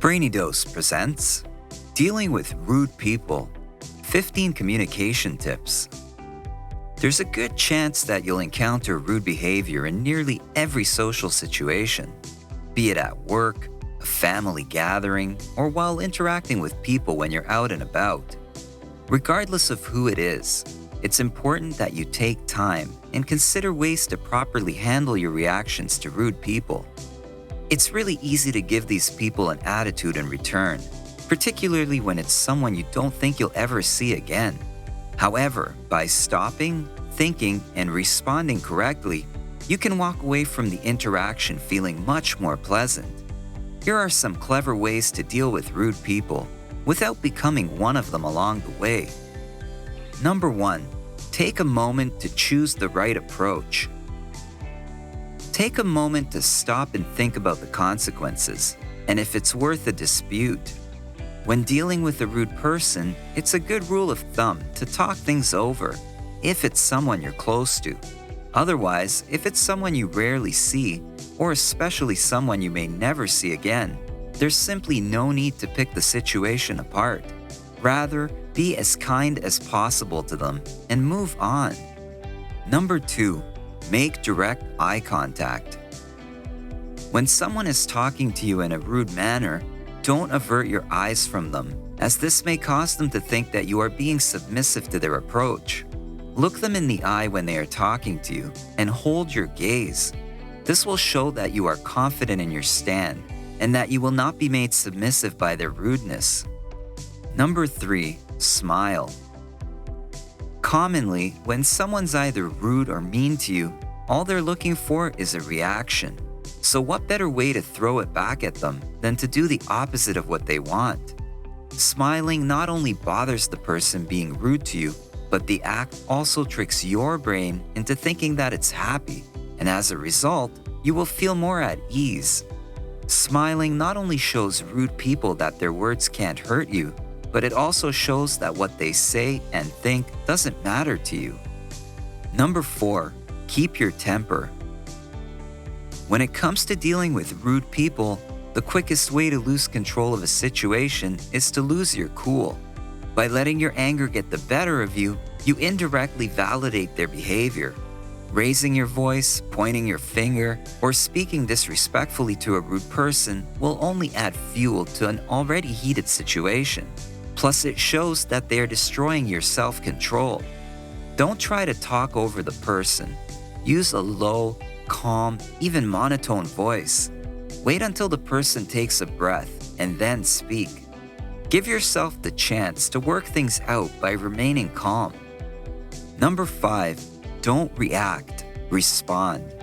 Brainy Dose presents Dealing with Rude People, 15 Communication Tips. There's a good chance that you'll encounter rude behavior in nearly every social situation, be it at work, a family gathering, or while interacting with people when you're out and about. Regardless of who it is, it's important that you take time and consider ways to properly handle your reactions to rude people. It's really easy to give these people an attitude in return, particularly when it's someone you don't think you'll ever see again. However, by stopping, thinking, and responding correctly, you can walk away from the interaction feeling much more pleasant. Here are some clever ways to deal with rude people without becoming one of them along the way. Number 1, take a moment to choose the right approach. Take a moment to stop and think about the consequences, and if it's worth a dispute. When dealing with a rude person, it's a good rule of thumb to talk things over if it's someone you're close to. Otherwise, if it's someone you rarely see, or especially someone you may never see again, there's simply no need to pick the situation apart. Rather, be as kind as possible to them and move on. Number 2, make direct eye contact. When someone is talking to you in a rude manner, don't avert your eyes from them, as this may cause them to think that you are being submissive to their approach. Look them in the eye when they are talking to you and hold your gaze. This will show that you are confident in your stand and that you will not be made submissive by their rudeness. Number 3, smile. Commonly, when someone's either rude or mean to you, all they're looking for is a reaction. So what better way to throw it back at them than to do the opposite of what they want? Smiling not only bothers the person being rude to you, but the act also tricks your brain into thinking that it's happy, and as a result, you will feel more at ease. Smiling not only shows rude people that their words can't hurt you, but it also shows that what they say and think doesn't matter to you. Number 4, keep your temper. When it comes to dealing with rude people, the quickest way to lose control of a situation is to lose your cool. By letting your anger get the better of you, you indirectly validate their behavior. Raising your voice, pointing your finger, or speaking disrespectfully to a rude person will only add fuel to an already heated situation. Plus, it shows that they are destroying your self-control. Don't try to talk over the person. Use a low, calm, even monotone voice. Wait until the person takes a breath and then speak. Give yourself the chance to work things out by remaining calm. Number 5, don't react, respond.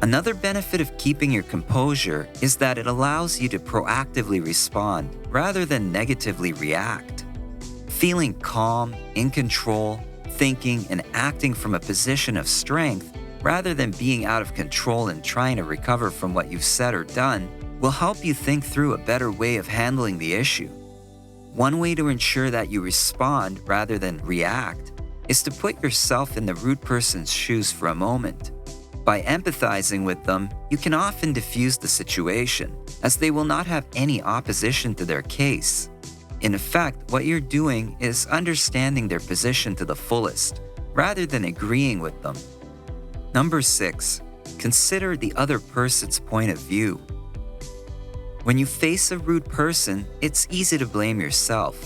Another benefit of keeping your composure is that it allows you to proactively respond rather than negatively react. Feeling calm, in control, thinking and acting from a position of strength rather than being out of control and trying to recover from what you've said or done will help you think through a better way of handling the issue. One way to ensure that you respond rather than react is to put yourself in the rude person's shoes for a moment. By empathizing with them, you can often diffuse the situation, as they will not have any opposition to their case. In effect, what you're doing is understanding their position to the fullest, rather than agreeing with them. Number 6, consider the other person's point of view. When you face a rude person, it's easy to blame yourself.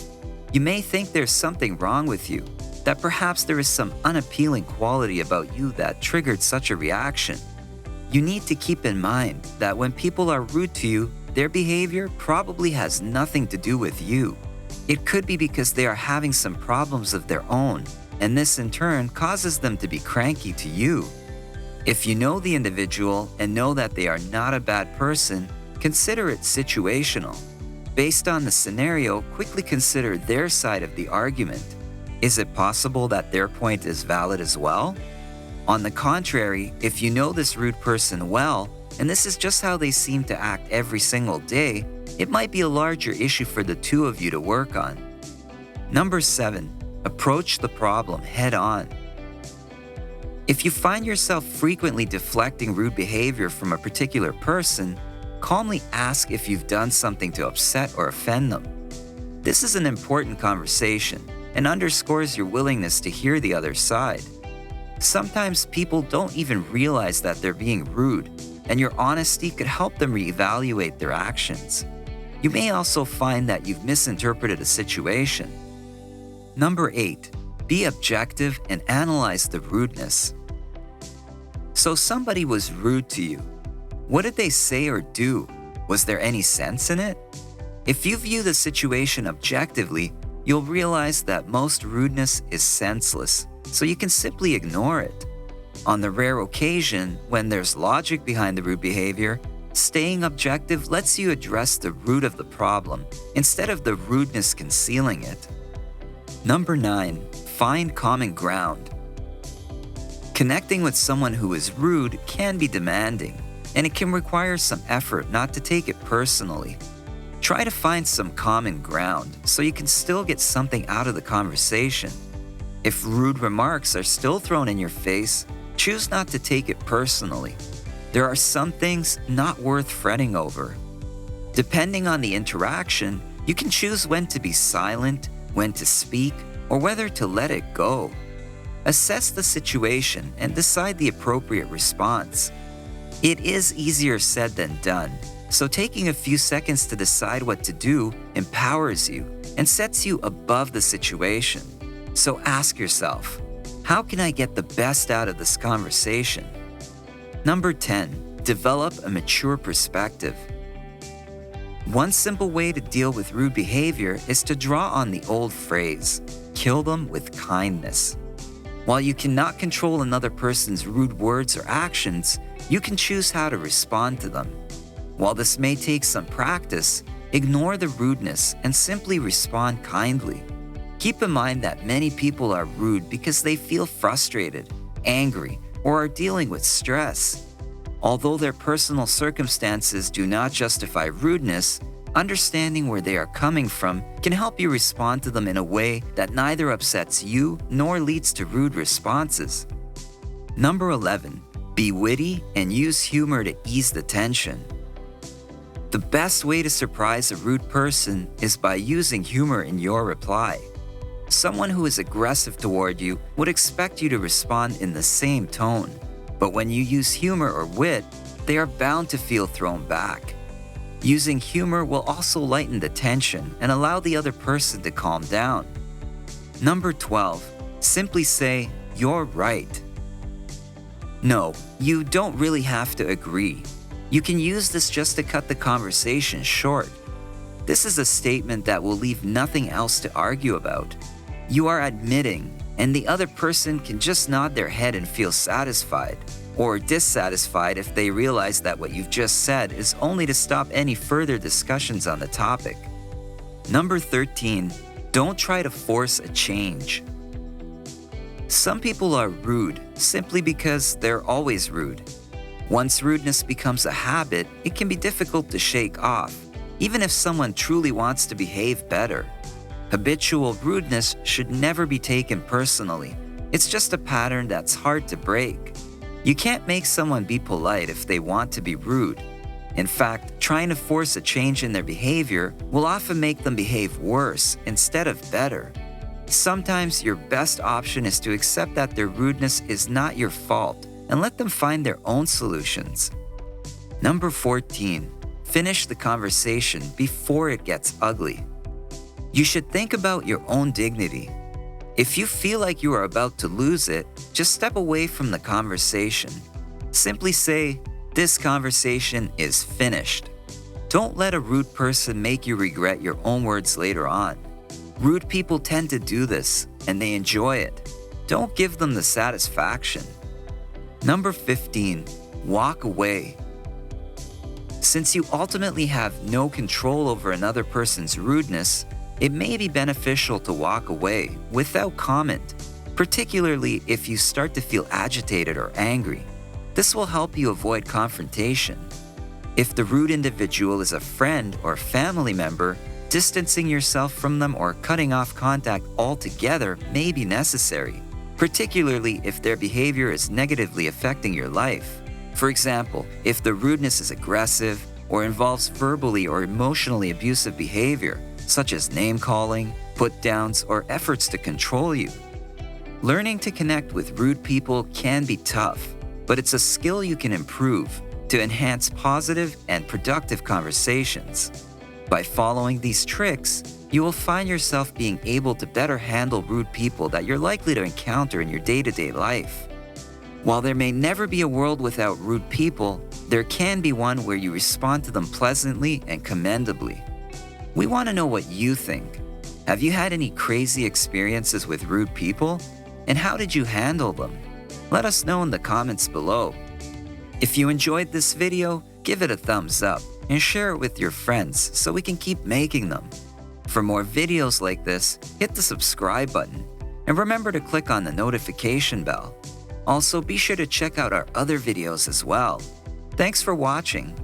You may think there's something wrong with you, that perhaps there is some unappealing quality about you that triggered such a reaction. You need to keep in mind that when people are rude to you, their behavior probably has nothing to do with you. It could be because they are having some problems of their own, and this in turn causes them to be cranky to you. If you know the individual and know that they are not a bad person, consider it situational. Based on the scenario, quickly consider their side of the argument. Is it possible that their point is valid as well? On the contrary, if you know this rude person well, and this is just how they seem to act every single day, it might be a larger issue for the two of you to work on. Number 7, approach the problem head on. If you find yourself frequently deflecting rude behavior from a particular person, calmly ask if you've done something to upset or offend them. This is an important conversation and underscores your willingness to hear the other side. Sometimes people don't even realize that they're being rude, and your honesty could help them reevaluate their actions. You may also find that you've misinterpreted a situation. Number 8, be objective and analyze the rudeness. So somebody was rude to you. What did they say or do? Was there any sense in it? If you view the situation objectively, you'll realize that most rudeness is senseless, so you can simply ignore it. On the rare occasion when there's logic behind the rude behavior, staying objective lets you address the root of the problem instead of the rudeness concealing it. Number 9, find common ground. Connecting with someone who is rude can be demanding, and it can require some effort not to take it personally. Try to find some common ground so you can still get something out of the conversation. If rude remarks are still thrown in your face, choose not to take it personally. There are some things not worth fretting over. Depending on the interaction, you can choose when to be silent, when to speak, or whether to let it go. Assess the situation and decide the appropriate response. It is easier said than done, so taking a few seconds to decide what to do empowers you and sets you above the situation. So ask yourself, how can I get the best out of this conversation? Number 10, develop a mature perspective. One simple way to deal with rude behavior is to draw on the old phrase, kill them with kindness. While you cannot control another person's rude words or actions, you can choose how to respond to them. While this may take some practice, ignore the rudeness and simply respond kindly. Keep in mind that many people are rude because they feel frustrated, angry, or are dealing with stress. Although their personal circumstances do not justify rudeness, understanding where they are coming from can help you respond to them in a way that neither upsets you nor leads to rude responses. Number 11, be witty and use humor to ease the tension. The best way to surprise a rude person is by using humor in your reply. Someone who is aggressive toward you would expect you to respond in the same tone, but when you use humor or wit, they are bound to feel thrown back. Using humor will also lighten the tension and allow the other person to calm down. Number 12, simply say, "You're right." No, you don't really have to agree. You can use this just to cut the conversation short. This is a statement that will leave nothing else to argue about. You are admitting, and the other person can just nod their head and feel satisfied, or dissatisfied if they realize that what you've just said is only to stop any further discussions on the topic. Number 13, don't try to force a change. Some people are rude simply because they're always rude. Once rudeness becomes a habit, it can be difficult to shake off, even if someone truly wants to behave better. Habitual rudeness should never be taken personally. It's just a pattern that's hard to break. You can't make someone be polite if they want to be rude. In fact, trying to force a change in their behavior will often make them behave worse instead of better. Sometimes your best option is to accept that their rudeness is not your fault and let them find their own solutions. Number 14, finish the conversation before it gets ugly. You should think about your own dignity. If you feel like you are about to lose it, just step away from the conversation. Simply say, "This conversation is finished." Don't let a rude person make you regret your own words later on. Rude people tend to do this, and they enjoy it. Don't give them the satisfaction. Number 15, walk away. Since you ultimately have no control over another person's rudeness, it may be beneficial to walk away without comment, particularly if you start to feel agitated or angry. This will help you avoid confrontation. If the rude individual is a friend or family member, distancing yourself from them or cutting off contact altogether may be necessary, particularly if their behavior is negatively affecting your life. For example, if the rudeness is aggressive, or involves verbally or emotionally abusive behavior, such as name-calling, put-downs, or efforts to control you. Learning to connect with rude people can be tough, but it's a skill you can improve to enhance positive and productive conversations. By following these tricks, you will find yourself being able to better handle rude people that you're likely to encounter in your day-to-day life. While there may never be a world without rude people, there can be one where you respond to them pleasantly and commendably. We want to know what you think. Have you had any crazy experiences with rude people? And how did you handle them? Let us know in the comments below. If you enjoyed this video, give it a thumbs up and share it with your friends so we can keep making them. For more videos like this, hit the subscribe button and remember to click on the notification bell. Also, be sure to check out our other videos as well. Thanks for watching.